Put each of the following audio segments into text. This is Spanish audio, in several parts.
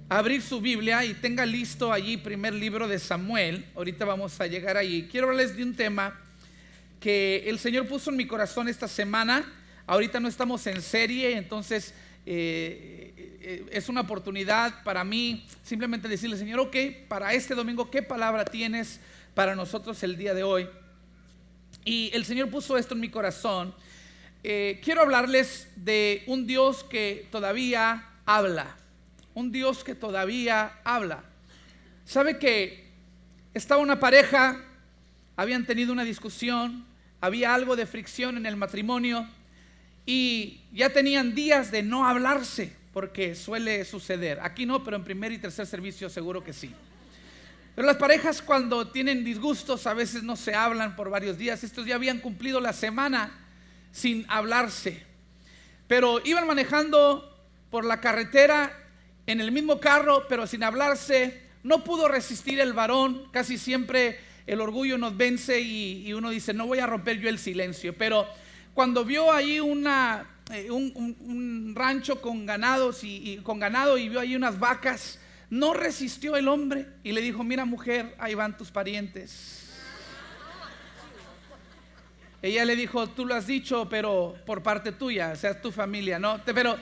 abrir su Biblia y tenga listo allí primer libro de Samuel. Ahorita vamos a llegar allí. Quiero hablarles de un tema que el Señor puso en mi corazón esta semana. Ahorita no estamos en serie, entonces es una oportunidad para mí simplemente decirle: Señor, ok, para este domingo, ¿qué palabra tienes para nosotros el día de hoy? Y el Señor puso esto en mi corazón. Quiero hablarles de un Dios que todavía habla. Un Dios que todavía habla. ¿Sabe que estaba una pareja? Habían tenido una discusión, había algo de fricción en el matrimonio y ya tenían días de no hablarse, porque suele suceder. Aquí no, pero en primer y tercer servicio seguro que sí. Pero las parejas, cuando tienen disgustos, a veces no se hablan por varios días. Estos ya habían cumplido la semana sin hablarse, pero iban manejando por la carretera en el mismo carro, pero sin hablarse. No pudo resistir el varón. Casi siempre el orgullo nos vence y uno dice: no voy a romper yo el silencio. Pero cuando vio ahí un rancho con ganados con ganado y vio ahí unas vacas, no resistió el hombre y le dijo: mira, mujer, ahí van tus parientes. Ella le dijo: tú lo has dicho, pero por parte tuya, o sea, es tu familia, ¿no? Pero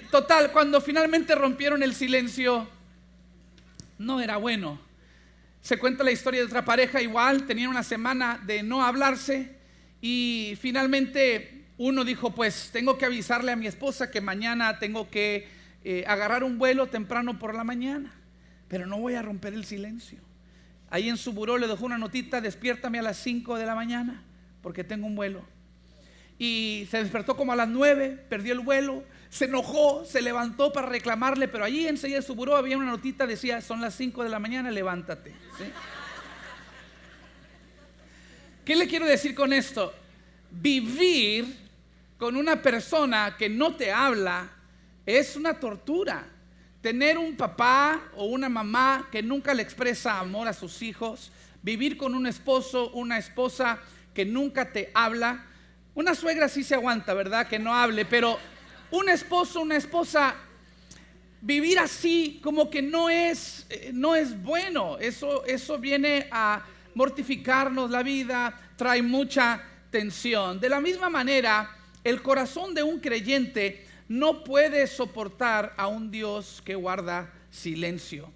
total, cuando finalmente rompieron el silencio, no era bueno. Se cuenta la historia de otra pareja igual. Tenían una semana de no hablarse y finalmente uno dijo: pues tengo que avisarle a mi esposa que mañana tengo que agarrar un vuelo temprano por la mañana, pero no voy a romper el silencio. Ahí en su buró le dejó una notita: despiértame a las 5 de la mañana porque tengo un vuelo. Y se despertó como a las 9, perdió el vuelo, se enojó, se levantó para reclamarle, pero allí enseguida de su buró había una notita, decía: son las 5 de la mañana, levántate. ¿Sí? ¿Qué le quiero decir con esto? Vivir con una persona que no te habla es una tortura. Tener un papá o una mamá que nunca le expresa amor a sus hijos, vivir con un esposo, una esposa que nunca te habla. Una suegra sí se aguanta, ¿verdad? Que no hable, pero un esposo, una esposa, vivir así como que no es bueno. Eso viene a mortificarnos la vida, trae mucha tensión. De la misma manera, el corazón de un creyente no puede soportar a un Dios que guarda silencio.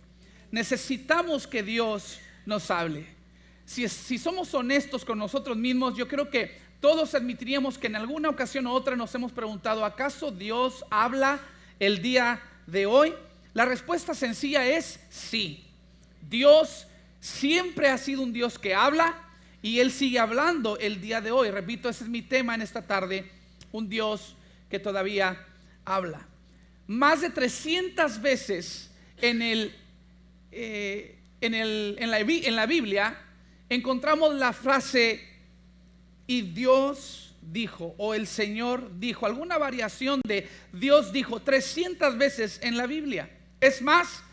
Necesitamos que Dios nos hable. Si somos honestos con nosotros mismos, yo creo que todos admitiríamos que en alguna ocasión u otra nos hemos preguntado: ¿acaso Dios habla el día de hoy? La respuesta sencilla es sí. Dios siempre ha sido un Dios que habla y Él sigue hablando el día de hoy. Repito, ese es mi tema en esta tarde: un Dios que todavía habla. Más de 300 veces en la Biblia encontramos la frase "y Dios dijo" o "el Señor dijo", alguna variación de Dios dijo, 300 veces en la Biblia. Es más,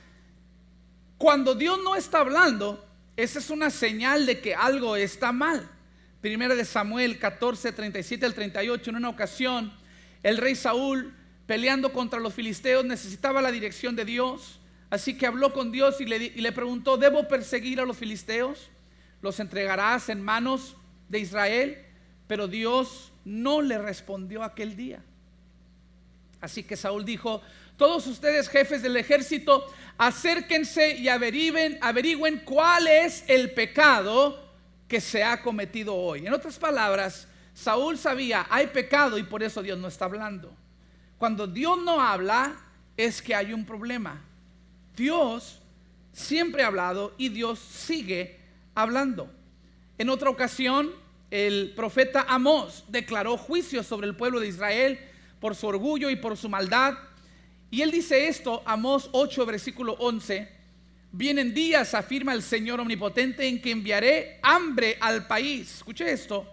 cuando Dios no está hablando, esa es una señal de que algo está mal. Primera de Samuel 14, 37 al 38. En una ocasión, el rey Saúl, peleando contra los filisteos, necesitaba la dirección de Dios. Así que habló con Dios y le preguntó: ¿debo perseguir a los filisteos? ¿Los entregarás en manos de Israel? Pero Dios no le respondió aquel día. Así que Saúl dijo: todos ustedes, jefes del ejército, acérquense y averigüen cuál es el pecado que se ha cometido hoy. En otras palabras, Saúl sabía: hay pecado y por eso Dios no está hablando. Cuando Dios no habla es que hay un problema. Dios siempre ha hablado y Dios sigue hablando. En otra ocasión, el profeta Amós declaró juicio sobre el pueblo de Israel por su orgullo y por su maldad. Y él dice esto, Amós 8, versículo 11: vienen días, afirma el Señor omnipotente, en que enviaré hambre al país. Escuche esto: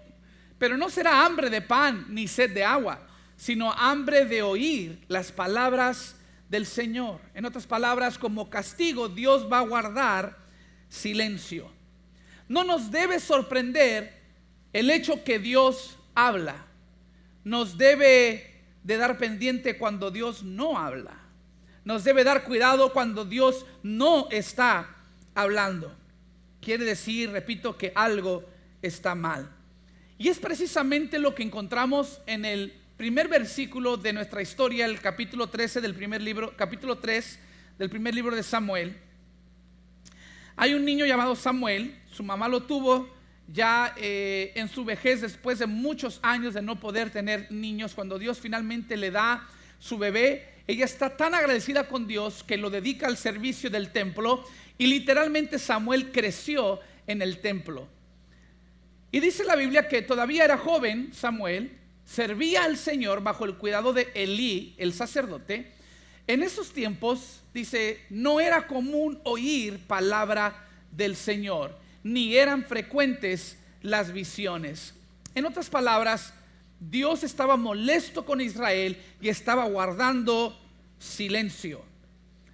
pero no será hambre de pan ni sed de agua, sino hambre de oír las palabras del Señor. En otras palabras, como castigo, Dios va a guardar silencio. No nos debe sorprender el hecho que Dios habla. Nos debe de dar pendiente cuando Dios no habla. nos debe dar cuidado cuando Dios no está hablando. Quiere decir, repito, que algo está mal. Y es precisamente lo que encontramos en el primer versículo de nuestra historia, el capítulo 13 del primer libro, capítulo 3 del primer libro de Samuel. Hay un niño llamado Samuel, su mamá lo tuvo ya en su vejez, después de muchos años de no poder tener niños. Cuando Dios finalmente le da su bebé, ella está tan agradecida con Dios que lo dedica al servicio del templo, y literalmente Samuel creció en el templo. Y dice la Biblia que todavía era joven Samuel, servía al Señor bajo el cuidado de Elí, el sacerdote. En esos tiempos, dice, no era común oír palabra del Señor, ni eran frecuentes las visiones. En otras palabras, Dios estaba molesto con Israel y estaba guardando silencio.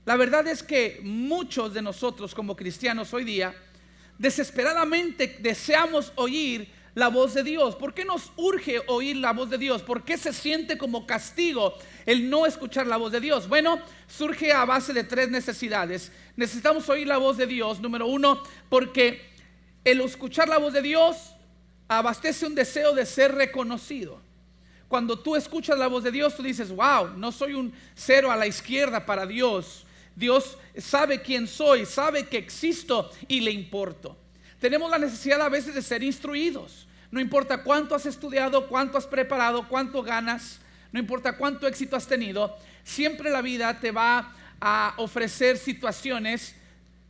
La verdad es que muchos de nosotros como cristianos hoy día desesperadamente deseamos oír la voz de Dios. ¿Por qué nos urge oír la voz de Dios? ¿Por qué se siente como castigo el no escuchar la voz de Dios? Bueno, surge a base de 3 necesidades. Necesitamos oír la voz de Dios, número 1, porque el escuchar la voz de Dios abastece un deseo de ser reconocido. Cuando tú escuchas la voz de Dios, tú dices, wow, no soy un cero a la izquierda para Dios. Dios sabe quién soy, sabe que existo y le importo. Tenemos la necesidad a veces de ser instruidos. No importa cuánto has estudiado, cuánto has preparado, cuánto ganas, no importa cuánto éxito has tenido, siempre la vida te va a ofrecer situaciones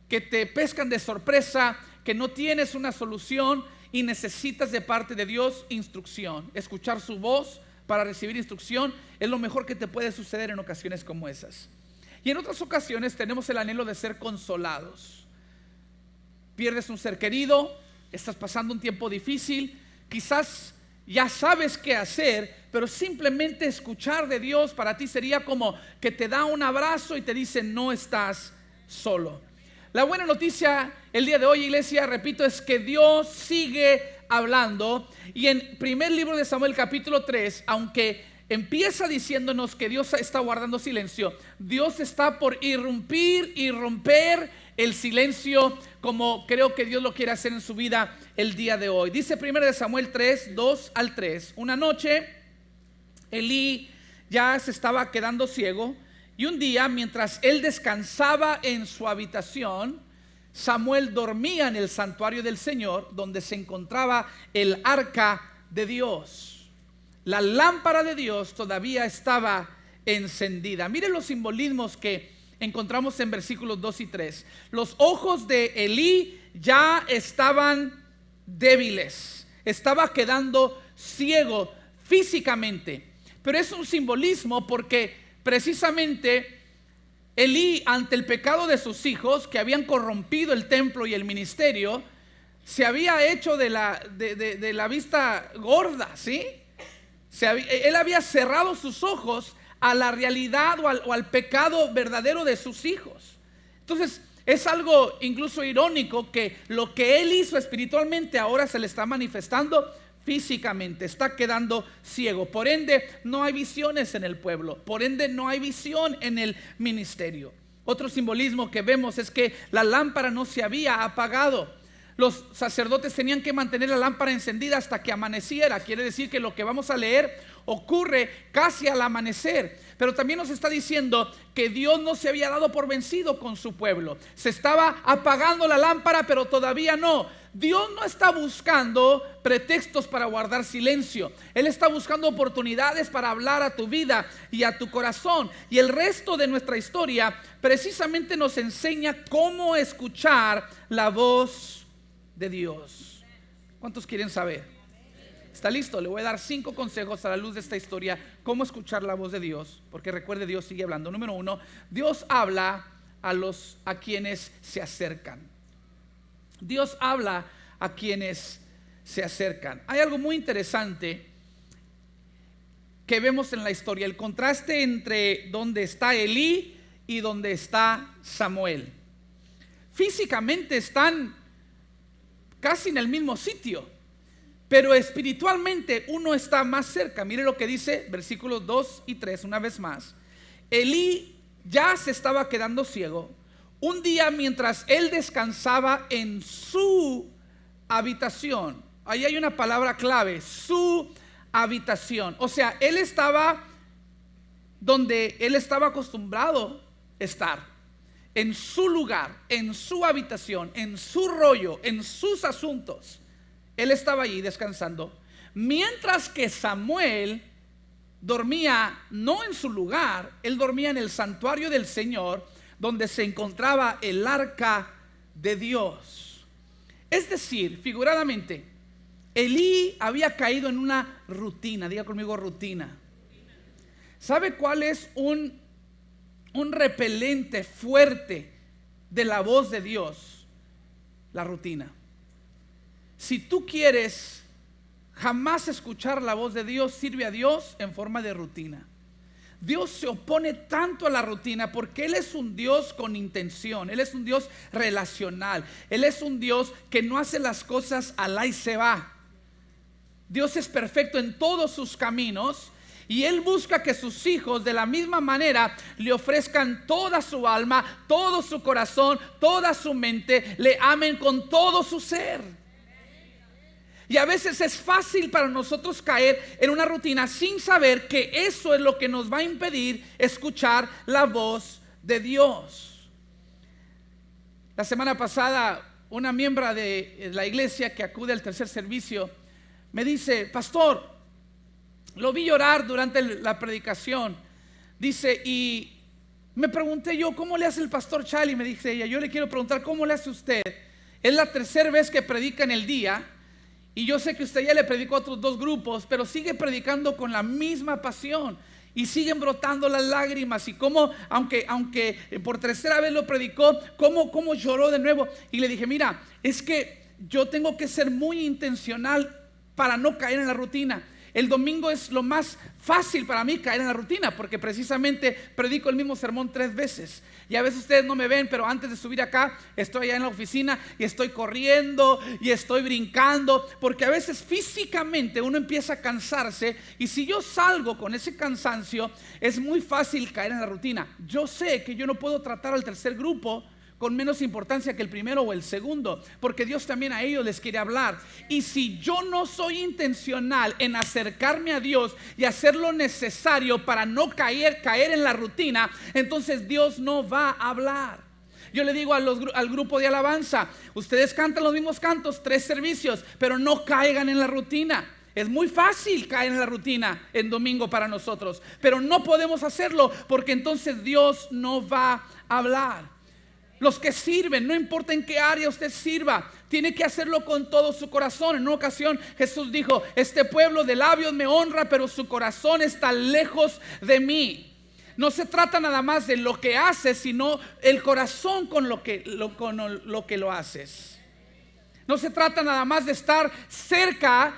que te pescan de sorpresa, que no tienes una solución y necesitas de parte de Dios instrucción. Escuchar su voz para recibir instrucción es lo mejor que te puede suceder en ocasiones como esas. Y en otras ocasiones tenemos el anhelo de ser consolados. Pierdes un ser querido, estás pasando un tiempo difícil, quizás ya sabes qué hacer, pero simplemente escuchar de Dios para ti sería como que te da un abrazo y te dice, no estás solo. La buena noticia el día de hoy, iglesia, repito, es que Dios sigue hablando. Y en primer libro de Samuel capítulo 3, aunque empieza diciéndonos que Dios está guardando silencio, Dios está por irrumpir y romper el silencio, como creo que Dios lo quiere hacer en su vida el día de hoy. Dice 1 Samuel 3, 2 al 3. Una noche Elí ya se estaba quedando ciego, y un día, mientras él descansaba en su habitación, Samuel dormía en el santuario del Señor, donde se encontraba el arca de Dios. La lámpara de Dios todavía estaba encendida. Miren los simbolismos que encontramos en versículos 2 y 3. Los ojos de Elí ya estaban débiles, estaba quedando ciego físicamente. Pero es un simbolismo porque precisamente Elí, ante el pecado de sus hijos que habían corrompido el templo y el ministerio, se había hecho de la vista gorda, ¿sí? Él había cerrado sus ojos a la realidad o al pecado verdadero de sus hijos. Entonces es algo incluso irónico que lo que él hizo espiritualmente ahora se le está manifestando físicamente. Está quedando ciego. Por ende no hay visiones en el pueblo, por ende no hay visión en el ministerio. Otro simbolismo que vemos es que la lámpara no se había apagado. Los sacerdotes tenían que mantener la lámpara encendida hasta que amaneciera. Quiere decir que lo que vamos a leer ocurre casi al amanecer. Pero también nos está diciendo que Dios no se había dado por vencido con su pueblo. Se estaba apagando la lámpara, pero todavía no. Dios no está buscando pretextos para guardar silencio. Él está buscando oportunidades para hablar a tu vida y a tu corazón. Y el resto de nuestra historia precisamente nos enseña cómo escuchar la voz de Dios. ¿Cuántos quieren saber? ¿Está listo? Le voy a dar 5 consejos a la luz de esta historia, cómo escuchar la voz de Dios, porque recuerde, Dios sigue hablando. Número 1, Dios habla a quienes se acercan. Dios habla a quienes se acercan. Hay algo muy interesante que vemos en la historia, el contraste entre donde está Elí y donde está Samuel. Físicamente están casi en el mismo sitio, pero espiritualmente uno está más cerca. Mire lo que dice versículos 2 y 3 una vez más. Elí ya se estaba quedando ciego. Un día, mientras él descansaba en su habitación, ahí hay una palabra clave, su habitación. O sea, él estaba donde él estaba acostumbrado a estar, en su lugar, en su habitación, en su rollo, en sus asuntos. Él estaba allí descansando, mientras que Samuel dormía no en su lugar, él dormía en el santuario del Señor, donde se encontraba el arca de Dios. Es decir, figuradamente, Elí había caído en una rutina. Diga conmigo, rutina. ¿Sabe cuál es un repelente fuerte de la voz de Dios? La rutina. Si tú quieres jamás escuchar la voz de Dios, sirve a Dios en forma de rutina. Dios se opone tanto a la rutina porque Él es un Dios con intención. Él es un Dios relacional. Él es un Dios que no hace las cosas al ahí se va. Dios es perfecto en todos sus caminos y Él busca que sus hijos de la misma manera le ofrezcan toda su alma, todo su corazón, toda su mente, le amen con todo su ser. Y a veces es fácil para nosotros caer en una rutina sin saber que eso es lo que nos va a impedir escuchar la voz de Dios. La semana pasada, una miembro de la iglesia que acude al tercer servicio me dice: pastor, lo vi llorar durante la predicación. Dice, y me pregunté yo, ¿cómo le hace el pastor Charlie? Me dice ella, yo le quiero preguntar, ¿cómo le hace usted? Es la tercera vez que predica en el día. Y yo sé que usted ya le predicó a otros 2 grupos, pero sigue predicando con la misma pasión y siguen brotando las lágrimas. Y como, aunque por tercera vez lo predicó, como lloró de nuevo. Y le dije, mira, es que yo tengo que ser muy intencional para no caer en la rutina. El domingo es lo más fácil para mí caer en la rutina, porque precisamente predico el mismo sermón 3 veces. Y a veces ustedes no me ven, pero antes de subir acá estoy allá en la oficina y estoy corriendo y estoy brincando, porque a veces físicamente uno empieza a cansarse. Y si yo salgo con ese cansancio, es muy fácil caer en la rutina. Yo sé que yo no puedo tratar al tercer grupo con menos importancia que el primero o el segundo, porque Dios también a ellos les quiere hablar. Y si yo no soy intencional en acercarme a Dios y hacer lo necesario para no caer en la rutina, entonces Dios no va a hablar. Yo le digo al grupo de alabanza, ustedes cantan los mismos cantos 3 servicios, pero no caigan en la rutina. Es muy fácil caer en la rutina en domingo para nosotros, pero no podemos hacerlo porque entonces Dios no va a hablar. Los que sirven, no importa en qué área usted sirva, tiene que hacerlo con todo su corazón. En una ocasión Jesús dijo, este pueblo de labios me honra, pero su corazón está lejos de mí. No se trata nada más de lo que haces, sino el corazón con lo que lo haces. No se trata nada más de estar cerca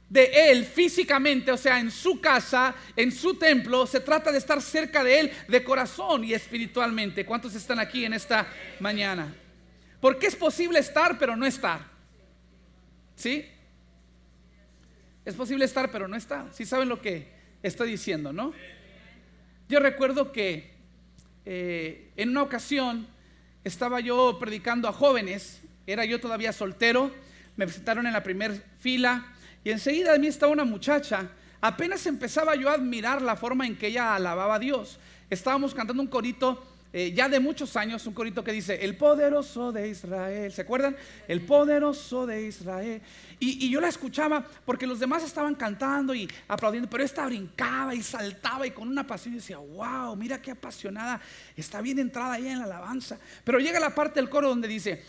de Él físicamente, o sea, en su casa, en su templo. Se trata de estar cerca de Él de corazón y espiritualmente. ¿Cuántos están aquí en esta mañana? Porque es posible estar pero no estar. ¿Sí? Es posible estar pero no estar. ¿Sí saben lo que estoy diciendo, no? Yo recuerdo que en una ocasión estaba yo predicando a jóvenes. Era yo todavía soltero. Me sentaron en la primera fila y enseguida de mí estaba una muchacha. Apenas empezaba yo a admirar la forma en que ella alababa a Dios. Estábamos cantando un corito ya de muchos años, un corito que dice, el poderoso de Israel. ¿Se acuerdan? El poderoso de Israel. Y yo la escuchaba porque los demás estaban cantando y aplaudiendo, pero esta brincaba y saltaba y con una pasión. Y decía, wow, mira qué apasionada, está bien entrada ahí en la alabanza. Pero llega la parte del coro donde dice,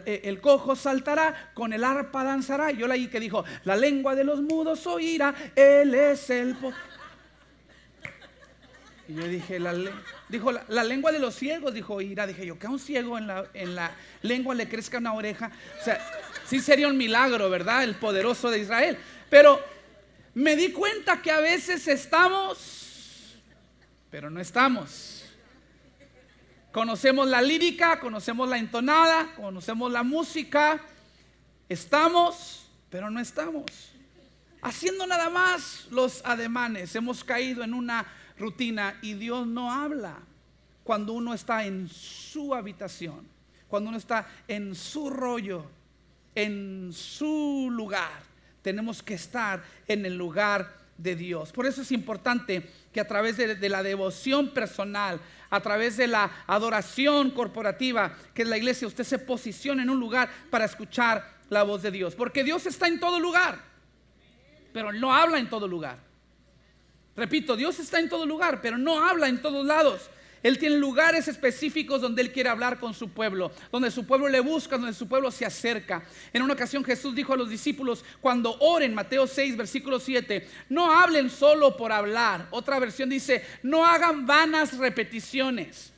el cojo saltará, con el arpa danzará. Y yo leí que dijo, la lengua de los mudos oirá, Él es el poder. Y yo dije, la lengua de los ciegos, dijo Ira. Dije yo, que a un ciego en la lengua le crezca una oreja. O sea, sí sería un milagro, ¿verdad? El poderoso de Israel. Pero me di cuenta que a veces estamos, pero no estamos. Conocemos la lírica, conocemos la entonada, conocemos la música. Estamos, pero no estamos. Haciendo nada más los ademanes. Hemos caído en una rutina y Dios no habla. cuando uno está en su habitación, cuando uno está en su rollo, en su lugar. Tenemos que estar en el lugar de Dios. Por eso es importante que a través de la devoción personal, a través de la adoración corporativa, que es la iglesia, usted se posicione en un lugar para escuchar la voz de Dios. Porque Dios está en todo lugar, pero no habla en todo lugar. Repito, Dios está en todo lugar, pero no habla en todos lados. Él tiene lugares específicos donde Él quiere hablar con su pueblo, donde su pueblo le busca, donde su pueblo se acerca. En una ocasión Jesús dijo a los discípulos, cuando oren, Mateo 6, versículo 7, no hablen solo por hablar. Otra versión dice, no hagan vanas repeticiones,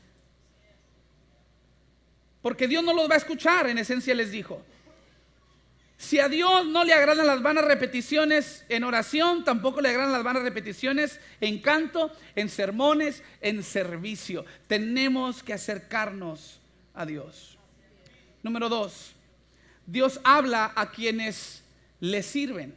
porque Dios no los va a escuchar, en esencia les dijo. Si a Dios no le agradan las vanas repeticiones en oración, tampoco le agradan las vanas repeticiones en canto, en sermones, en servicio. Tenemos que acercarnos a Dios. Número 2, Dios habla a quienes le sirven.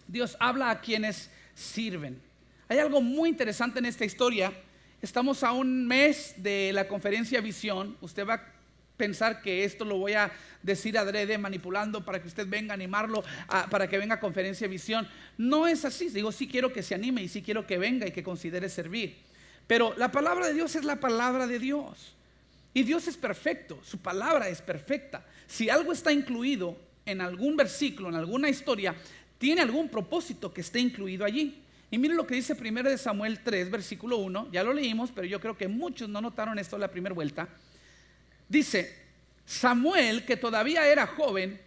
Dios habla a quienes sirven. Hay algo muy interesante en esta historia. Estamos a un mes de la conferencia Visión. Usted va a pensar que esto lo voy a decir adrede, manipulando para que usted venga a animarlo para que venga a conferencia Visión. No es así. Digo, sí quiero que se anime y sí quiero que venga y que considere servir. Pero la palabra de Dios es la palabra de Dios. Y Dios es perfecto, su palabra es perfecta. Si algo está incluido en algún versículo, en alguna historia, tiene algún propósito que esté incluido allí. Y miren lo que dice 1 Samuel 3, versículo 1. Ya lo leímos, pero yo creo que muchos no notaron esto la primera vuelta. Dice, Samuel, que todavía era joven,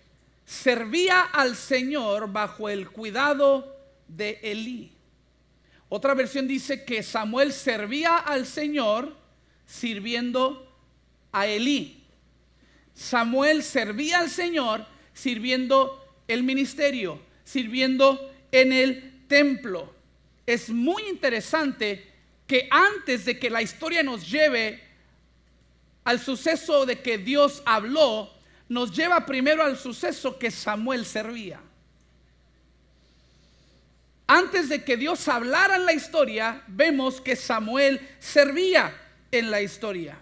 servía al Señor bajo el cuidado de Elí. Otra versión dice que Samuel servía al Señor sirviendo a Elí. Samuel servía al Señor sirviendo el ministerio, sirviendo en el templo. Es muy interesante que antes de que la historia nos lleve al suceso de que Dios habló, nos lleva primero al suceso que Samuel servía. Antes de que Dios hablara en la historia, vemos que Samuel servía en la historia.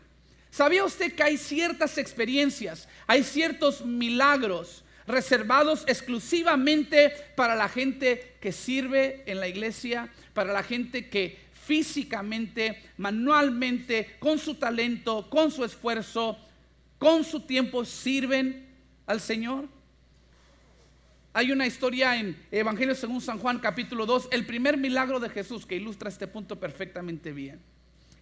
¿Sabía usted que hay ciertas experiencias, hay ciertos milagros reservados exclusivamente para la gente que sirve en la iglesia, para la gente que físicamente, manualmente, con su talento, con su esfuerzo, con su tiempo sirven al Señor? Hay una historia en Evangelio según San Juan capítulo 2, el primer milagro de Jesús, que ilustra este punto perfectamente bien.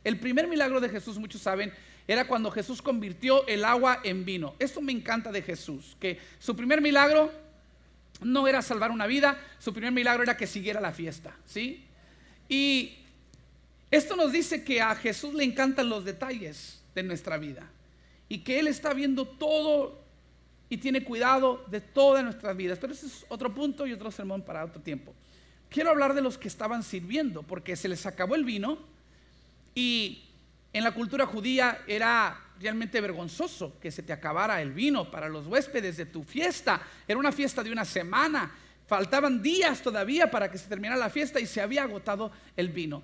El primer milagro de Jesús, muchos saben, era cuando Jesús convirtió el agua en vino. Esto me encanta de Jesús, que su primer milagro no era salvar una vida, su primer milagro era que siguiera la fiesta, ¿sí? Y esto nos dice que a Jesús le encantan los detalles de nuestra vida y que Él está viendo todo y tiene cuidado de todas nuestras vidas. Pero ese es otro punto y otro sermón para otro tiempo. Quiero hablar de los que estaban sirviendo, porque se les acabó el vino y en la cultura judía era realmente vergonzoso que se te acabara el vino para los huéspedes de tu fiesta. Era una fiesta de una semana, faltaban días todavía para que se terminara la fiesta y se había agotado el vino.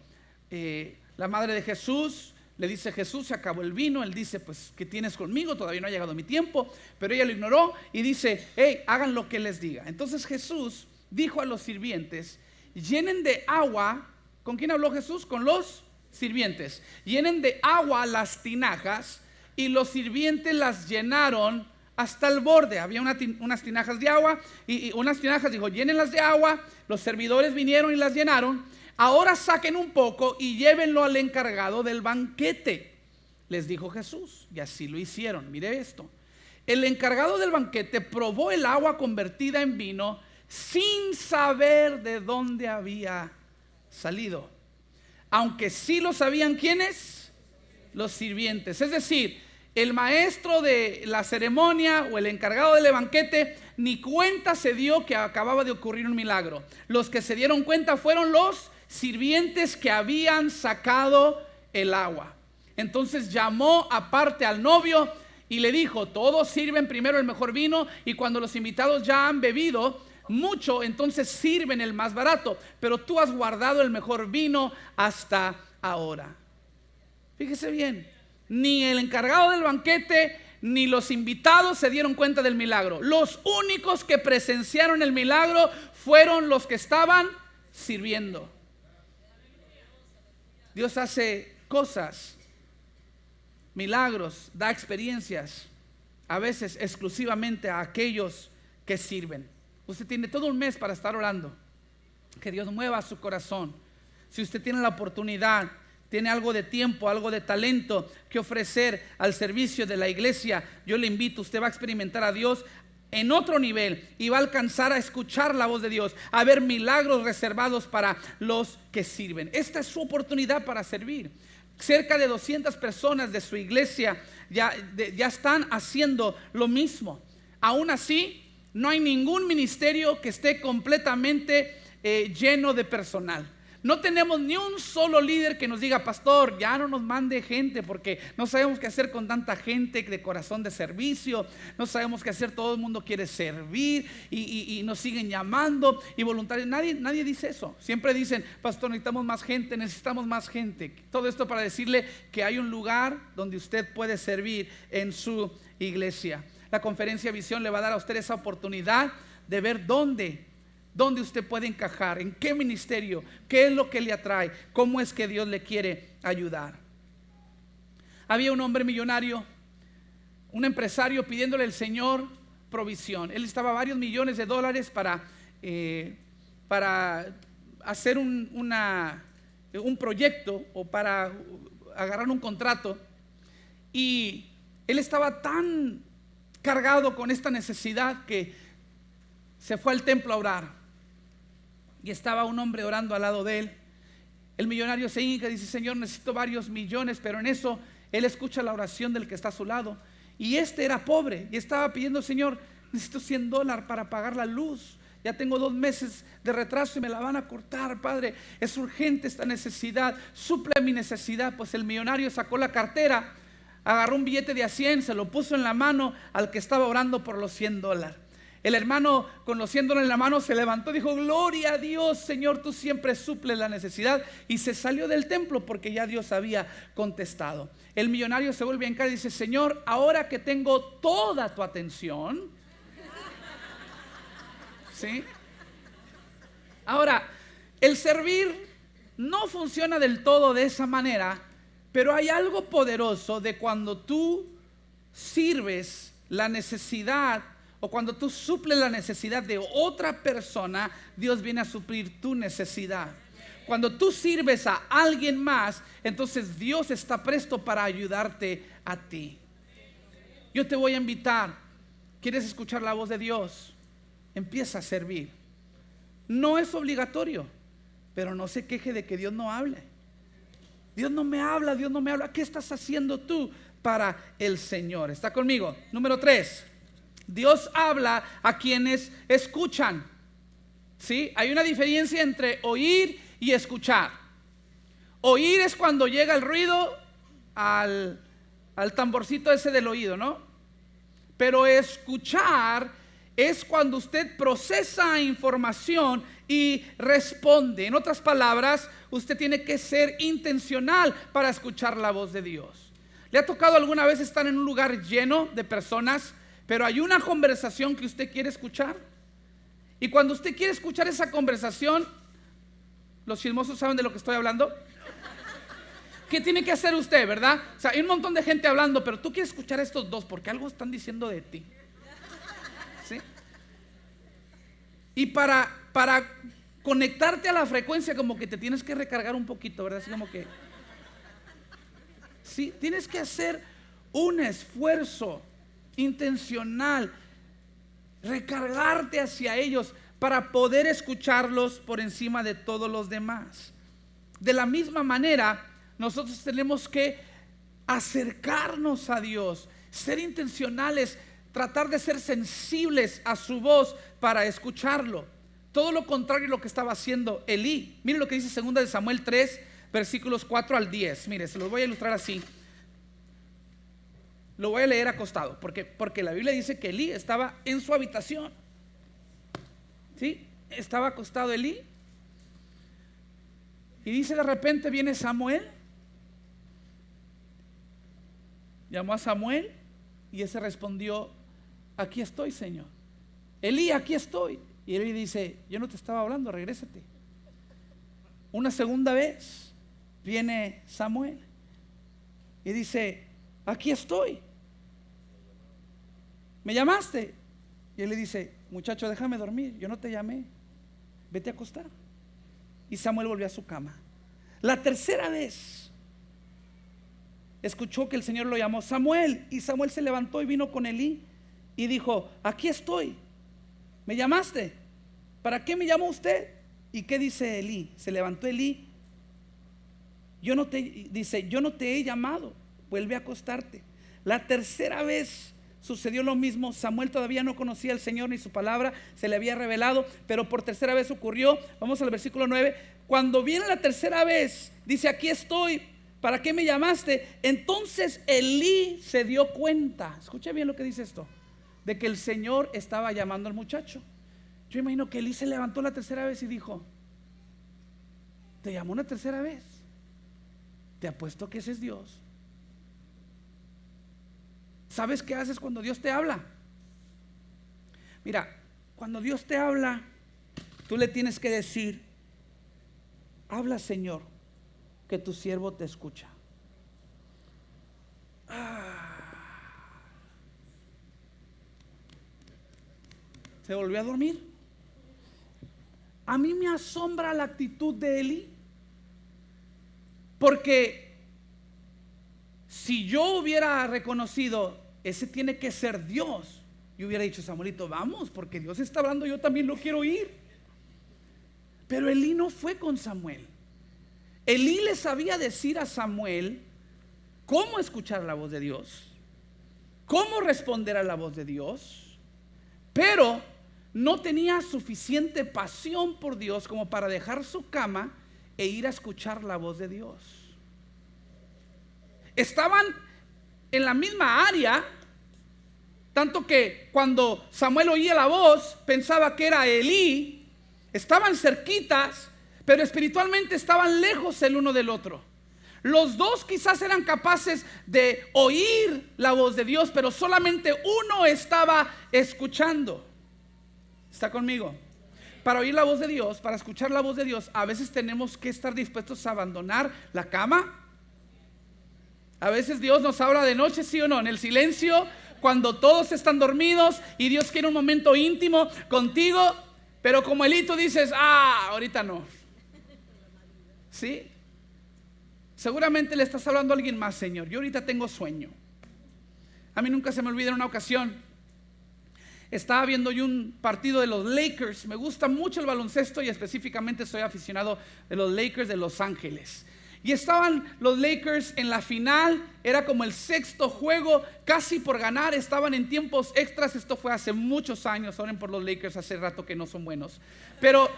La madre de Jesús le dice, Jesús, se acabó el vino. Él dice, pues, ¿qué tienes conmigo? Todavía no ha llegado mi tiempo. Pero ella lo ignoró y dice, hey, hagan lo que les diga. Entonces Jesús dijo a los sirvientes, llenen de agua. ¿Con quién habló Jesús? Con los sirvientes. Llenen de agua las tinajas, y los sirvientes las llenaron hasta el borde. Había unas tinajas de agua y unas tinajas, dijo, llénenlas de agua. Los servidores vinieron y las llenaron. Ahora saquen un poco y llévenlo al encargado del banquete, les dijo Jesús. Y así lo hicieron. Mire esto. El encargado del banquete probó el agua convertida en vino sin saber de dónde había salido, aunque sí lo sabían. ¿Quiénes? Los sirvientes. Es decir, el maestro de la ceremonia o el encargado del banquete ni cuenta se dio que acababa de ocurrir un milagro. Los que se dieron cuenta fueron los sirvientes que habían sacado el agua. Entonces llamó aparte al novio y le dijo, todos sirven primero el mejor vino, y cuando los invitados ya han bebido mucho, entonces sirven el más barato, pero tú has guardado el mejor vino hasta ahora. Fíjese bien, ni el encargado del banquete ni los invitados se dieron cuenta del milagro. Los únicos que presenciaron el milagro fueron los que estaban sirviendo. Dios hace cosas, milagros, da experiencias, a veces exclusivamente a aquellos que sirven. Usted tiene todo un mes para estar orando, que Dios mueva su corazón. Si usted tiene la oportunidad, tiene algo de tiempo, algo de talento que ofrecer al servicio de la iglesia, yo le invito, usted va a experimentar a Dios en otro nivel y va a alcanzar a escuchar la voz de Dios, a ver milagros reservados para los que sirven. Esta es su oportunidad para servir. Cerca de 200 personas de su iglesia ya están haciendo lo mismo. Aún así, no hay ningún ministerio que esté completamente lleno de personal. No tenemos ni un solo líder que nos diga: pastor, ya no nos mande gente, porque no sabemos qué hacer con tanta gente de corazón de servicio. No sabemos qué hacer, todo el mundo quiere servir y nos siguen llamando y voluntarios. Nadie dice eso. Siempre dicen: pastor, necesitamos más gente, necesitamos más gente. Todo esto para decirle que hay un lugar donde usted puede servir en su iglesia. La conferencia Visión le va a dar a usted esa oportunidad de ver dónde usted puede encajar, en qué ministerio, qué es lo que le atrae, cómo es que Dios le quiere ayudar. Había un hombre millonario, un empresario, pidiéndole al Señor provisión. Él estaba varios millones de dólares para hacer un proyecto o para agarrar un contrato, y él estaba tan cargado con esta necesidad que se fue al templo a orar. Y estaba un hombre orando al lado de él. El millonario se hinca y dice: Señor, necesito varios millones. Pero en eso él escucha la oración del que está a su lado. Y este era pobre y estaba pidiendo: Señor, necesito $100 para pagar la luz. Ya tengo 2 meses de retraso y me la van a cortar, Padre. Es urgente esta necesidad, suple mi necesidad. Pues el millonario sacó la cartera, agarró un billete de $100, se lo puso en la mano al que estaba orando por los $100. El hermano, conociéndolo en la mano, se levantó y dijo: gloria a Dios, Señor, tú siempre suples la necesidad. Y se salió del templo porque ya Dios había contestado. El millonario se vuelve a hincar y dice: Señor, ahora que tengo toda tu atención, ¿sí? Ahora, el servir no funciona del todo de esa manera, pero hay algo poderoso de cuando tú sirves la necesidad, o cuando tú suples la necesidad de otra persona, Dios viene a suplir tu necesidad. Cuando tú sirves a alguien más, entonces Dios está presto para ayudarte a ti. Yo te voy a invitar. ¿Quieres escuchar la voz de Dios? Empieza a servir. No es obligatorio, pero no se queje de que Dios no hable. Dios no me habla, Dios no me habla. ¿Qué estás haciendo tú para el Señor? ¿Está conmigo? Número 3. Dios habla a quienes escuchan. ¿Sí? Hay una diferencia entre oír y escuchar. Oír es cuando llega el ruido al tamborcito ese del oído, ¿no? Pero escuchar es cuando usted procesa información y responde. En otras palabras, usted tiene que ser intencional para escuchar la voz de Dios. ¿Le ha tocado alguna vez estar en un lugar lleno de personas, pero hay una conversación que usted quiere escuchar? Y cuando usted quiere escuchar esa conversación, los chismosos saben de lo que estoy hablando. ¿Qué tiene que hacer usted, verdad? O sea, hay un montón de gente hablando, pero tú quieres escuchar a estos dos porque algo están diciendo de ti, ¿sí? Y para conectarte a la frecuencia, como que te tienes que recargar un poquito, ¿verdad? Así como que, sí, tienes que hacer un esfuerzo intencional, recargarte hacia ellos para poder escucharlos por encima de todos los demás. De la misma manera, nosotros tenemos que acercarnos a Dios, ser intencionales, tratar de ser sensibles a su voz para escucharlo. Todo lo contrario a lo que estaba haciendo Elí. Mire lo que dice 2 de Samuel 3, versículos 4 al 10. Mire, se los voy a ilustrar así. Lo voy a leer acostado, porque la Biblia dice que Elí estaba en su habitación. ¿Sí? Estaba acostado Elí. Y dice: de repente viene Samuel Llamó a Samuel y ese respondió: aquí estoy, Señor. Elí, aquí estoy. Y Elí dice: yo no te estaba hablando, regrésate. Una segunda vez viene Samuel y dice: aquí estoy. ¿Me llamaste? Y él le dice: muchacho, déjame dormir, yo no te llamé, vete a acostar. Y Samuel volvió a su cama. La tercera vez escuchó que el Señor lo llamó: Samuel. Y Samuel se levantó y vino con Elí y dijo: aquí estoy. ¿Me llamaste? ¿Para qué me llamó usted? ¿Y qué dice Elí? Se levantó Elí: yo no te he llamado, vuelve a acostarte. La tercera vez sucedió lo mismo. Samuel todavía no conocía al Señor ni su palabra se le había revelado, pero por tercera vez ocurrió. Vamos al versículo 9. Cuando viene la tercera vez, dice: aquí estoy, ¿para qué me llamaste? Entonces Elí se dio cuenta, escuche bien lo que dice esto, de que el Señor estaba llamando al muchacho. Yo imagino que Elí se levantó la tercera vez y dijo: te llamó una tercera vez, te apuesto que ese es Dios. ¿Sabes qué haces cuando Dios te habla? Mira, cuando Dios te habla, tú le tienes que decir: habla, Señor, que tu siervo te escucha. Se volvió a dormir. A mí me asombra la actitud de Elí, porque si yo hubiera reconocido, ese tiene que ser Dios, yo hubiera dicho: Samuelito, vamos, porque Dios está hablando, yo también lo quiero oír. Pero Elí no fue con Samuel. Elí le sabía decir a Samuel cómo escuchar la voz de Dios, cómo responder a la voz de Dios, pero no tenía suficiente pasión por Dios como para dejar su cama e ir a escuchar la voz de Dios. Estaban en la misma área, tanto que cuando Samuel oía la voz pensaba que era Elí. Estaban cerquitas, pero espiritualmente estaban lejos el uno del otro. Los dos quizás eran capaces de oír la voz de Dios, pero solamente uno estaba escuchando. ¿Está conmigo? Para oír la voz de Dios, para escuchar la voz de Dios, a veces tenemos que estar dispuestos a abandonar la cama. A veces Dios nos habla de noche, sí o no, en el silencio, cuando todos están dormidos y Dios quiere un momento íntimo contigo. Pero como Elí, tú dices: ahorita no. ¿Sí? Seguramente le estás hablando a alguien más: Señor, yo ahorita tengo sueño. A mí nunca se me olvida una ocasión. Estaba viendo yo un partido de los Lakers. Me gusta mucho el baloncesto y específicamente soy aficionado de los Lakers de Los Ángeles. Y estaban los Lakers en la final, era como el sexto juego, casi por ganar, estaban en tiempos extras. Esto fue hace muchos años, oren por los Lakers, hace rato que no son buenos. Pero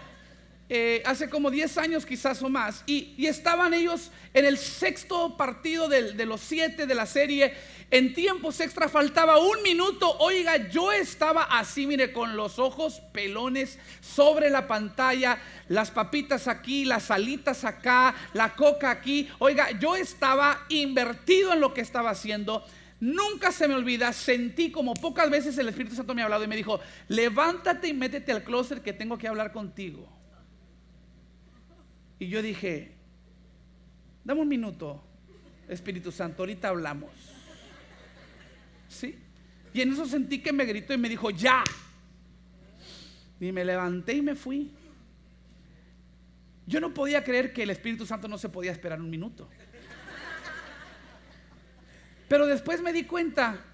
hace como 10 años quizás o más, y estaban ellos en el sexto partido de los 7 de la serie. En tiempos extra faltaba 1 minuto. Oiga, yo estaba así, mire, con los ojos pelones sobre la pantalla, las papitas aquí, las alitas acá, la coca aquí. Oiga, yo estaba invertido en lo que estaba haciendo. Nunca se me olvida, sentí como pocas veces el Espíritu Santo me ha hablado y me dijo: levántate y métete al closet que tengo que hablar contigo. Y yo dije: dame 1 minuto, Espíritu Santo, ahorita hablamos. ¿Sí? Y en eso sentí que me gritó y me dijo: ya. Y me levanté y me fui. Yo no podía creer que el Espíritu Santo no se podía esperar 1 minuto. Pero después me di cuenta,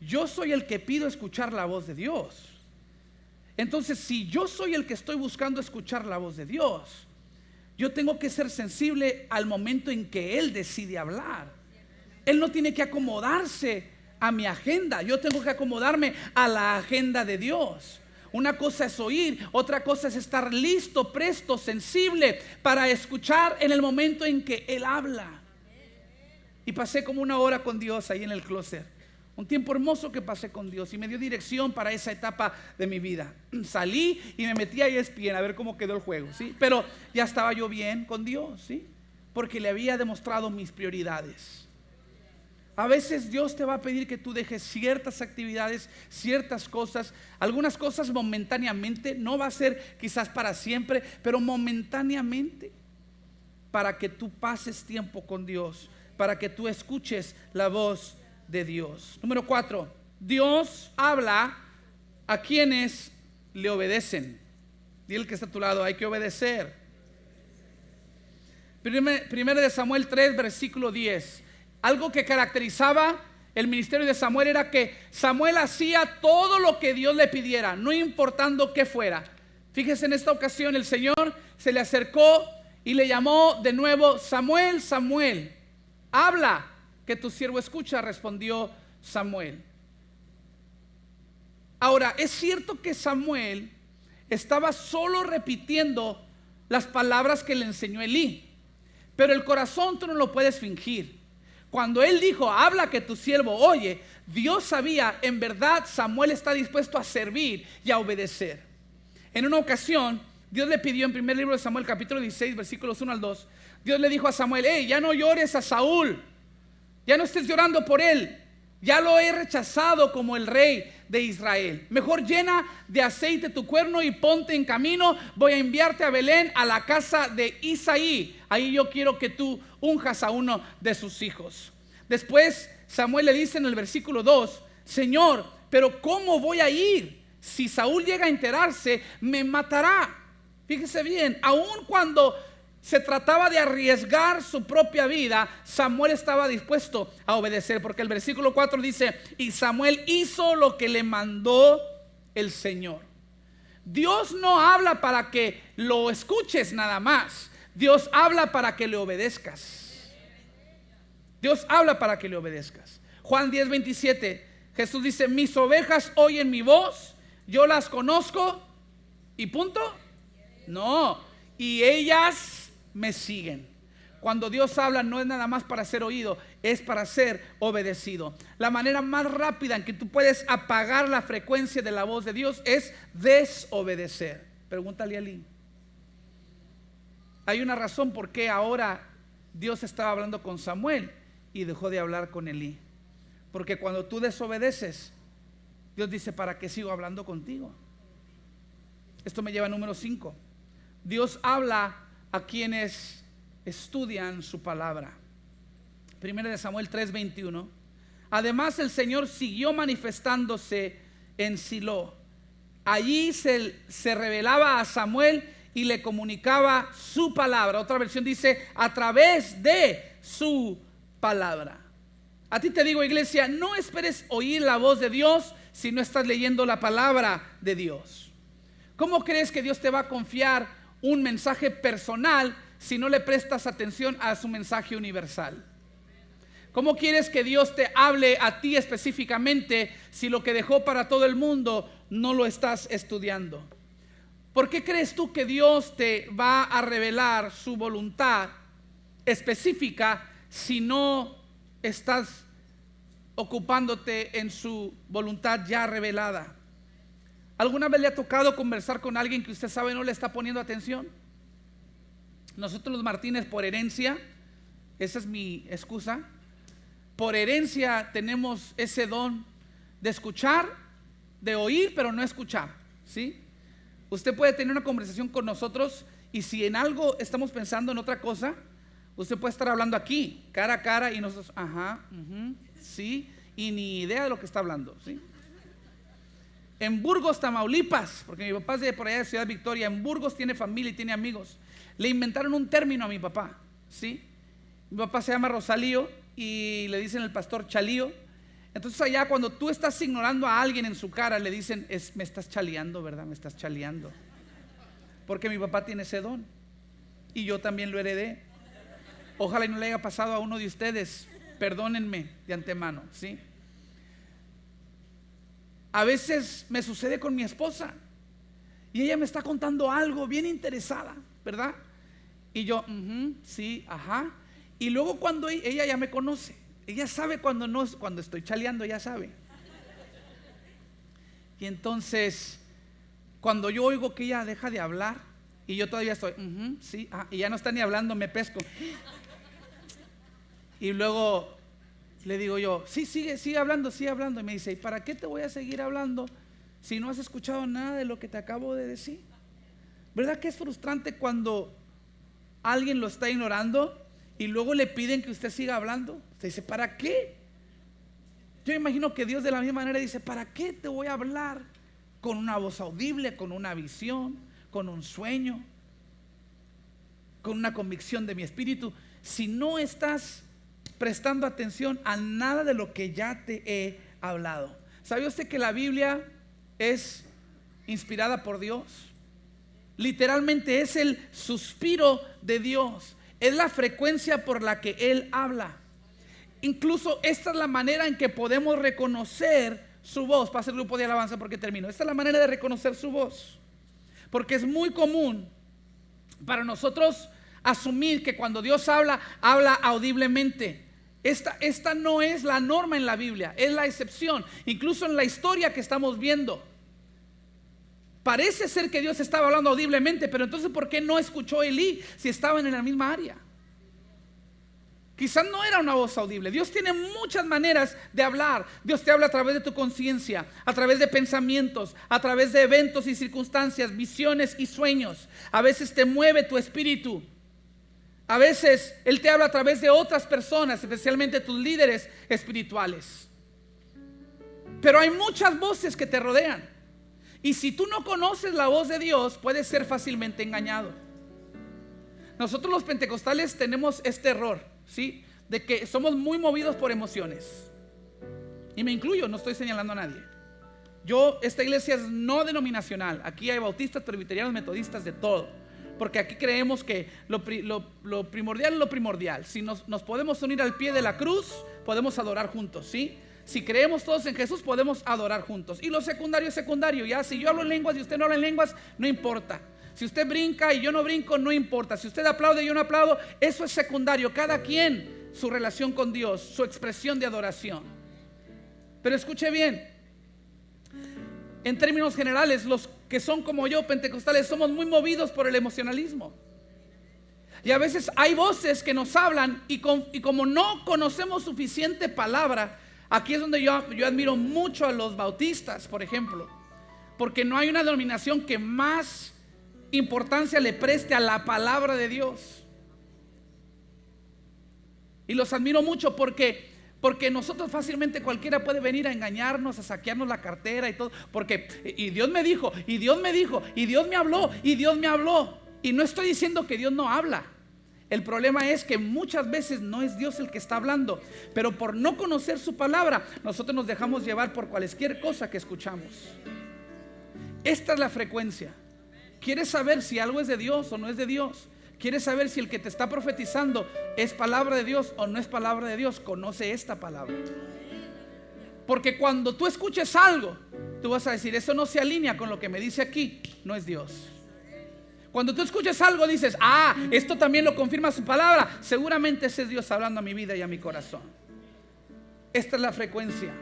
yo soy el que pido escuchar la voz de Dios. Entonces, si yo soy el que estoy buscando escuchar la voz de Dios, yo tengo que ser sensible al momento en que Él decide hablar. Él no tiene que acomodarse a mi agenda, yo tengo que acomodarme a la agenda de Dios. Una cosa es oír, otra cosa es estar listo, presto, sensible para escuchar en el momento en que Él habla. Y pasé como 1 hora con Dios ahí en el closet. Un tiempo hermoso que pasé con Dios y me dio dirección para esa etapa de mi vida. Salí y me metí a ESPN a ver cómo quedó el juego, ¿sí? Pero ya estaba yo bien con Dios, ¿sí? Porque le había demostrado mis prioridades. A veces Dios te va a pedir que tú dejes ciertas actividades, ciertas cosas, algunas cosas momentáneamente, no va a ser quizás para siempre, pero momentáneamente, para que tú pases tiempo con Dios, para que tú escuches la voz de Dios. Número 4, Dios habla a quienes le obedecen. Dile al que está a tu lado, hay que obedecer. Primero de Samuel 3, versículo 10. Algo que caracterizaba el ministerio de Samuel era que Samuel hacía todo lo que Dios le pidiera, no importando qué fuera. Fíjese, en esta ocasión el Señor se le acercó y le llamó de nuevo: Samuel, Samuel, habla, que tu siervo escucha, respondió Samuel. Ahora, es cierto que Samuel estaba solo repitiendo las palabras que le enseñó Elí, pero el corazón tú no lo puedes fingir. Cuando él dijo: habla, que tu siervo oye, Dios sabía, en verdad Samuel está dispuesto a servir y a obedecer. En una ocasión, Dios le pidió, en primer libro de Samuel, capítulo 16, versículos 1 al 2, Dios le dijo a Samuel: hey, ya no llores a Saúl, ya no estés llorando por él, ya lo he rechazado como el rey de Israel. Mejor llena de aceite tu cuerno y ponte en camino. Voy a enviarte a Belén, a la casa de Isaí. Ahí yo quiero que tú unjas a uno de sus hijos. Después Samuel le dice en el versículo 2: Señor, pero ¿cómo voy a ir? Si Saúl llega a enterarse, me matará. Fíjese bien, aun cuando se trataba de arriesgar su propia vida, Samuel estaba dispuesto a obedecer, porque el versículo 4 dice: y Samuel hizo lo que le mandó el Señor. Dios no habla para que lo escuches nada más. Dios habla para que le obedezcas. Dios habla para que le obedezcas. Juan 10, 27, Jesús dice: mis ovejas oyen mi voz, yo las conozco y punto. No, y ellas me siguen. Cuando Dios habla, no es nada más para ser oído, es para ser obedecido. La manera más rápida en que tú puedes apagar la frecuencia de la voz de Dios es desobedecer. Pregúntale a Ali. Hay una razón por qué ahora Dios estaba hablando con Samuel y dejó de hablar con Elí. Porque cuando tú desobedeces, Dios dice: ¿para qué sigo hablando contigo? Esto me lleva a número 5. Dios habla a quienes estudian su palabra. Primero de Samuel 3:21. Además, el Señor siguió manifestándose en Silo. Allí se revelaba a Samuel y le comunicaba su palabra. Otra versión dice: a través de su palabra. A ti te digo, iglesia, no esperes oír la voz de Dios si no estás leyendo la palabra de Dios. ¿Cómo crees que Dios te va a confiar un mensaje personal si no le prestas atención a su mensaje universal? ¿Cómo quieres que Dios te hable a ti específicamente si lo que dejó para todo el mundo no lo estás estudiando? ¿Por qué crees tú que Dios te va a revelar su voluntad específica si no estás ocupándote en su voluntad ya revelada? ¿Alguna vez le ha tocado conversar con alguien que usted sabe no le está poniendo atención? Nosotros los Martínez, por herencia, esa es mi excusa, por herencia tenemos ese don de escuchar, de oír, pero no escuchar, ¿sí? Usted puede tener una conversación con nosotros y si en algo estamos pensando en otra cosa, usted puede estar hablando aquí, cara a cara, y nosotros, ajá, sí, y ni idea de lo que está hablando, ¿sí? En Burgos, Tamaulipas, porque mi papá es de por allá de Ciudad Victoria, en Burgos tiene familia y tiene amigos. Le inventaron un término a mi papá, ¿sí? Mi papá se llama Rosalío y le dicen el pastor Chalío. Entonces allá cuando tú estás ignorando a alguien en su cara, le dicen: me estás chaleando, ¿verdad? Me estás chaleando. Porque mi papá tiene ese don y yo también lo heredé. Ojalá y no le haya pasado a uno de ustedes. Perdónenme de antemano, ¿sí? A veces me sucede con mi esposa y ella me está contando algo bien interesada, ¿verdad? Y yo, sí, ajá. Y luego cuando ella ya me conoce, ella sabe cuando estoy chaleando, ella sabe. Y entonces, cuando yo oigo que ella deja de hablar y yo todavía estoy, y ya no está ni hablando, me pesco. Y luego Le digo yo, sí, sigue hablando, sigue hablando. Y me dice, ¿y para qué te voy a seguir hablando si no has escuchado nada de lo que te acabo de decir? ¿Verdad que es frustrante cuando alguien lo está ignorando y luego le piden que usted siga hablando? Usted dice, ¿para qué? Yo imagino que Dios de la misma manera dice, ¿para qué te voy a hablar con una voz audible, con una visión, con un sueño, con una convicción de mi espíritu, si no estás prestando atención a nada de lo que ya te he hablado? ¿Sabe usted que la Biblia es inspirada por Dios? Literalmente es el suspiro de Dios, es la frecuencia por la que Él habla. Incluso esta es la manera en que podemos reconocer su voz. Pasa el grupo de alabanza porque termino. Esta es la manera de reconocer su voz, porque es muy común para nosotros asumir que cuando Dios habla, habla audiblemente. Esta no es la norma en la Biblia, es la excepción. Incluso en la historia que estamos viendo, parece ser que Dios estaba hablando audiblemente, pero entonces ¿por qué no escuchó Elí si estaban en la misma área? Quizás no era una voz audible. Dios tiene muchas maneras de hablar. Dios te habla a través de tu conciencia, a través de pensamientos, a través de eventos y circunstancias, visiones y sueños. A veces te mueve tu espíritu. A veces Él te habla a través de otras personas, especialmente tus líderes espirituales. Pero hay muchas voces que te rodean. Y si tú no conoces la voz de Dios, puedes ser fácilmente engañado. Nosotros los pentecostales tenemos este error, ¿sí? De que somos muy movidos por emociones. Y me incluyo, no estoy señalando a nadie. Esta iglesia es no denominacional. Aquí hay bautistas, presbiterianos, metodistas, de todo. Porque aquí creemos que lo primordial es lo primordial. Si nos podemos unir al pie de la cruz, podemos adorar juntos, ¿sí? Si creemos todos en Jesús, podemos adorar juntos. Y lo secundario es secundario, ¿ya? Si yo hablo en lenguas y usted no habla en lenguas, no importa. Si usted brinca y yo no brinco, no importa. Si usted aplaude y yo no aplaudo, eso es secundario. Cada quien, su relación con Dios, su expresión de adoración. Pero escuche bien, en términos generales, los que son como yo, pentecostales, somos muy movidos por el emocionalismo. Y a veces hay voces que nos hablan y como no conocemos suficiente palabra, aquí es donde yo admiro mucho a los bautistas, por ejemplo, porque no hay una denominación que más importancia le preste a la palabra de Dios. Y los admiro mucho porque nosotros fácilmente cualquiera puede venir a engañarnos, a saquearnos la cartera y todo, y Dios me dijo, y Dios me dijo, y Dios me habló, y Dios me habló. Y no estoy diciendo que Dios no habla. El problema es que muchas veces no es Dios el que está hablando, pero por no conocer su palabra, nosotros nos dejamos llevar por cualquier cosa que escuchamos. Esta es la frecuencia. ¿Quieres saber si algo es de Dios o no es de Dios? ¿Quieres saber si el que te está profetizando es palabra de Dios o no es palabra de Dios? Conoce esta palabra. Porque cuando tú escuches algo, tú vas a decir, eso no se alinea con lo que me dice aquí, no es Dios. Cuando tú escuches algo dices, esto también lo confirma su palabra, seguramente ese es Dios hablando a mi vida y a mi corazón. Esta es la frecuencia.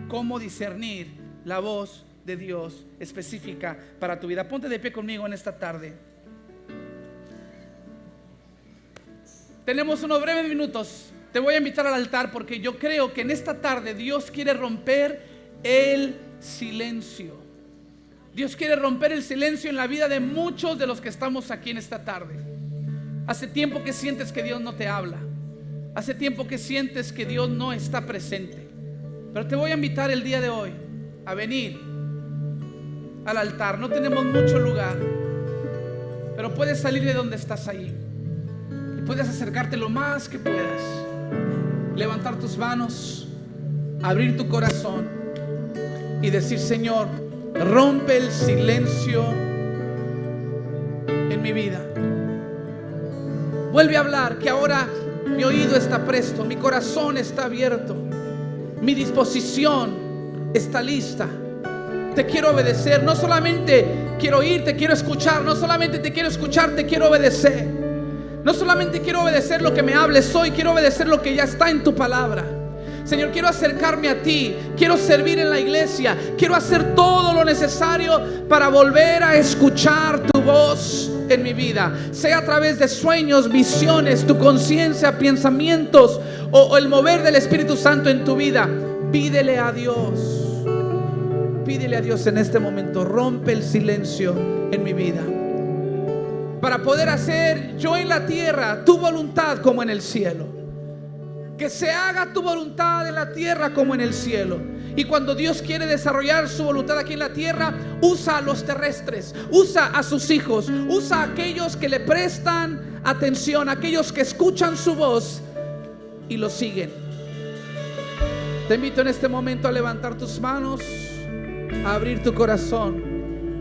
Cómo discernir la voz de Dios específica para tu vida. Ponte de pie conmigo en esta tarde. Tenemos unos breves minutos. Te voy a invitar al altar porque yo creo que en esta tarde Dios quiere romper el silencio. Dios quiere romper el silencio en la vida de muchos de los que estamos aquí en esta tarde. Hace tiempo que sientes que Dios no te habla. Hace tiempo que sientes que Dios no está presente. Pero te voy a invitar el día de hoy a venir al altar. No tenemos mucho lugar, pero puedes salir de donde estás ahí y puedes acercarte lo más que puedas, levantar tus manos, abrir tu corazón y decir: Señor, rompe el silencio en mi vida. Vuelve a hablar, que ahora mi oído está presto, mi corazón está abierto, mi disposición está lista. Te quiero obedecer. No solamente quiero oír, te quiero escuchar. No solamente te quiero escuchar, te quiero obedecer. No solamente quiero obedecer lo que me hables hoy, quiero obedecer lo que ya está en tu palabra. Señor, quiero acercarme a ti, quiero servir en la iglesia, quiero hacer todo lo necesario para volver a escuchar tu voz en mi vida, sea a través de sueños, visiones, tu conciencia, pensamientos o el mover del Espíritu Santo en tu vida, pídele a Dios. Pídele a Dios en este momento: rompe el silencio en mi vida, para poder hacer yo en la tierra tu voluntad como en el cielo. Que se haga tu voluntad en la tierra como en el cielo. Y cuando Dios quiere desarrollar su voluntad aquí en la tierra, usa a los terrestres, usa a sus hijos, usa a aquellos que le prestan atención, aquellos que escuchan su voz y lo siguen. Te invito en este momento a levantar tus manos, a abrir tu corazón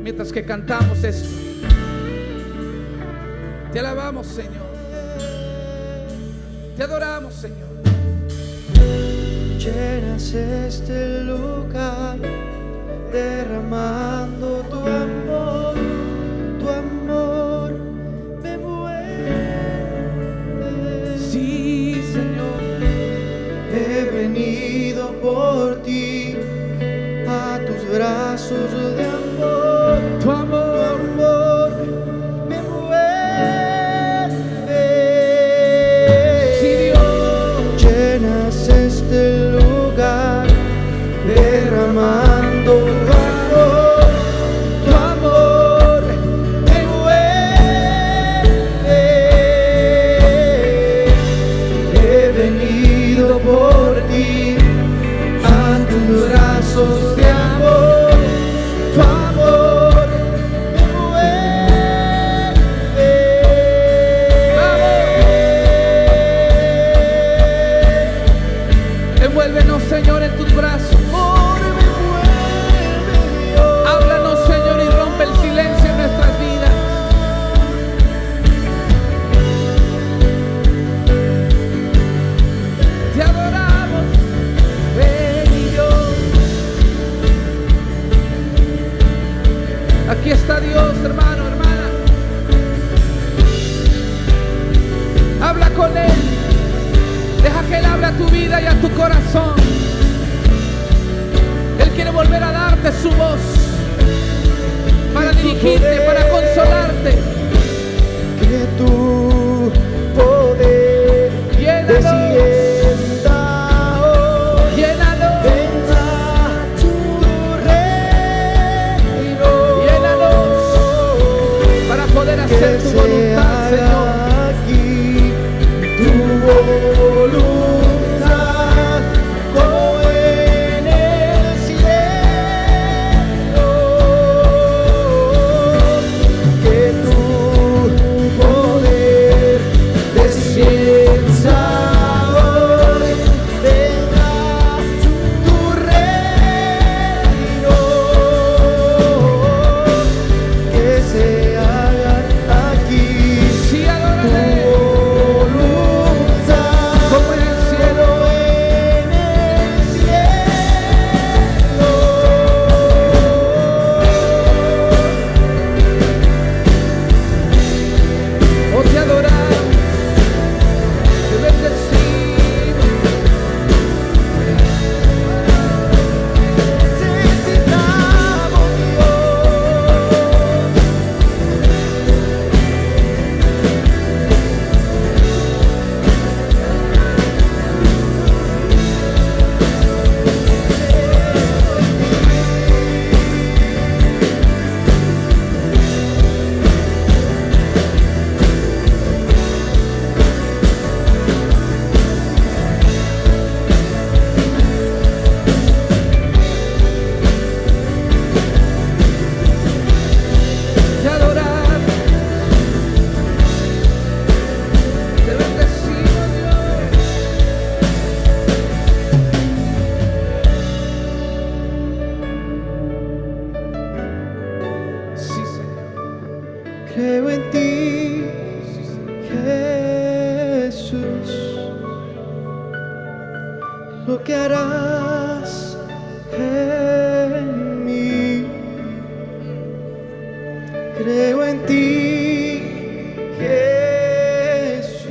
mientras que cantamos esto. Te alabamos, Señor. Te adoramos, Señor. Llenas este lugar derramando tu amor me mueve. Sí, Señor. He venido por ti a tus brazos de amor. Tu amor Me mueve. Sí, Dios. Llenas este lugar derramando tu amor me mueve. He venido por ti a tus brazos de amor, tu amor me mueve. Envuélvenos, Señor, en tus brazos. Háblanos, Señor, y rompe el silencio en nuestras vidas. Te adoramos, ven y Dios. Aquí está Dios, hermano, hermana. Habla con Él. Deja que Él hable a tu vida y a tu corazón. Él quiere volver a darte su voz, para dirigirte, para consolarte. Que tu poder descienda hoy. Llénanos, Venga tu reino. llénanos, para poder Que hacer tu se voluntad, Señor. haga aquí tu voluntad como en el cielo. Que tu poder descienda hoy. Venga tu reino. Que se haga aquí Sí, tu adórale, voluntad como en el cielo. Oh, te adoramos, te bendecimos. Necesitamos Te adoramos, te bendecimos, Dios. Sí, Señor. creo en ti, Jesús, lo que harás en mí. Creo en ti, Jesús,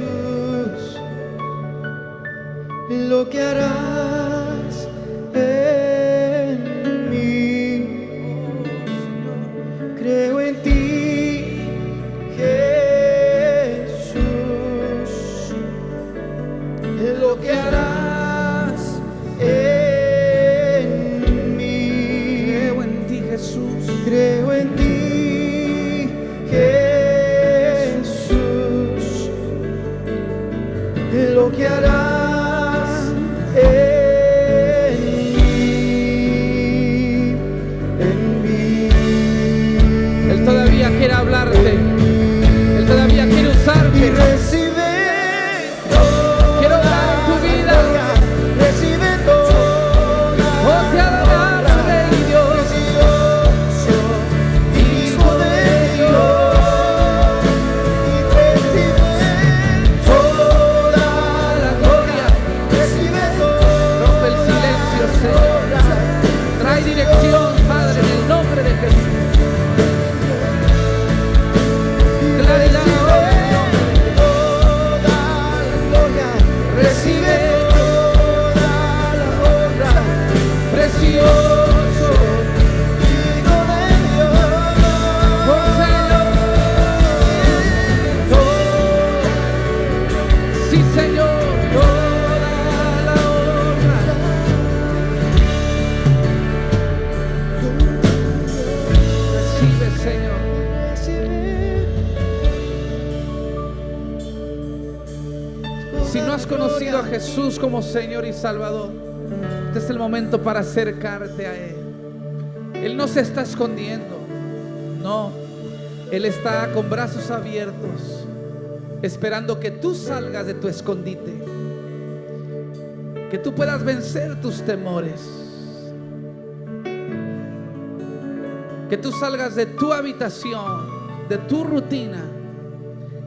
lo que harás en mí. Creo en ti, Jesús, en lo que harás. Trae dirección, Padre, en el nombre de Jesús. Claridad ahora en el nombre de Jesús. Toda la gloria, recibe toda la honra, Precioso, Hijo de Dios. oh Señor. Sí, Señor, toda la honra. Recibe, Señor. Si no has conocido a Jesús como Señor y Salvador, este es el momento para acercarte a Él. Él no se está escondiendo, no. Él está con brazos abiertos, esperando que tú salgas de tu escondite, que tú puedas vencer tus temores, que tú salgas de tu habitación, de tu rutina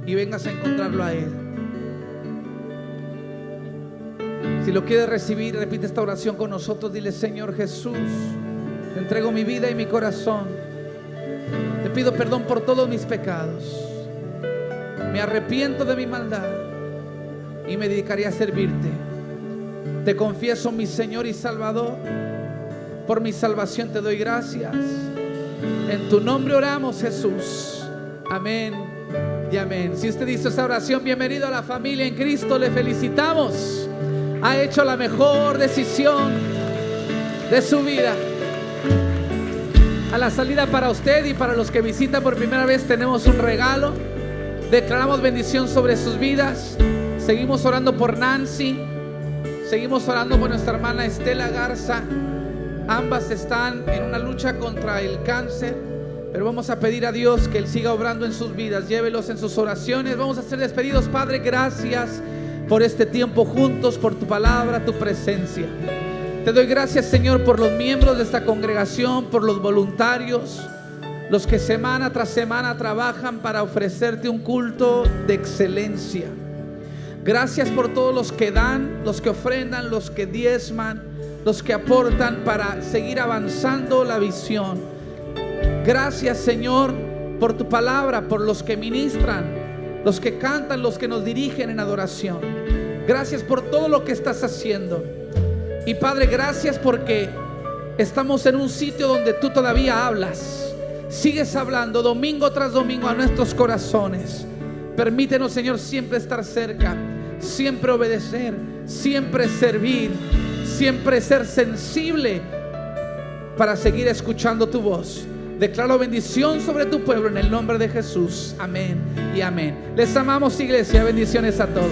y vengas a encontrarlo a Él. Si lo quieres recibir, repite esta oración con nosotros. Dile: Señor Jesús, te entrego mi vida y mi corazón. Te pido perdón por todos mis pecados. Me arrepiento de mi maldad y me dedicaré a servirte. Te confieso, mi Señor y Salvador. Por mi salvación te doy gracias. En tu nombre oramos, Jesús. Amén y amén. Si usted hizo esa oración, bienvenido a la familia en Cristo. Le felicitamos. Ha hecho la mejor decisión de su vida. A la salida, para usted y para los que visitan por primera vez, tenemos un regalo. Declaramos bendición sobre sus vidas. Seguimos orando por Nancy. Seguimos orando por nuestra hermana Estela Garza. Ambas están en una lucha contra el cáncer, pero vamos a pedir a Dios que Él siga obrando en sus vidas. Llévelos en sus oraciones. Vamos a ser despedidos. Padre, gracias por este tiempo juntos, por tu palabra, tu presencia. Te doy gracias, Señor, por los miembros de esta congregación, por los voluntarios, los que semana tras semana trabajan para ofrecerte un culto de excelencia. Gracias por todos los que dan, los que ofrendan, los que diezman, los que aportan para seguir avanzando la visión. Gracias, Señor, por tu palabra, por los que ministran, los que cantan, los que nos dirigen en adoración. Gracias por todo lo que estás haciendo. Y Padre, gracias porque estamos en un sitio donde tú todavía hablas. Sigues hablando domingo tras domingo a nuestros corazones. Permítenos, Señor, siempre estar cerca, siempre obedecer, siempre servir, siempre ser sensible para seguir escuchando tu voz. Declaro bendición sobre tu pueblo en el nombre de Jesús. Amén y amén. Les amamos, iglesia. Bendiciones a todos.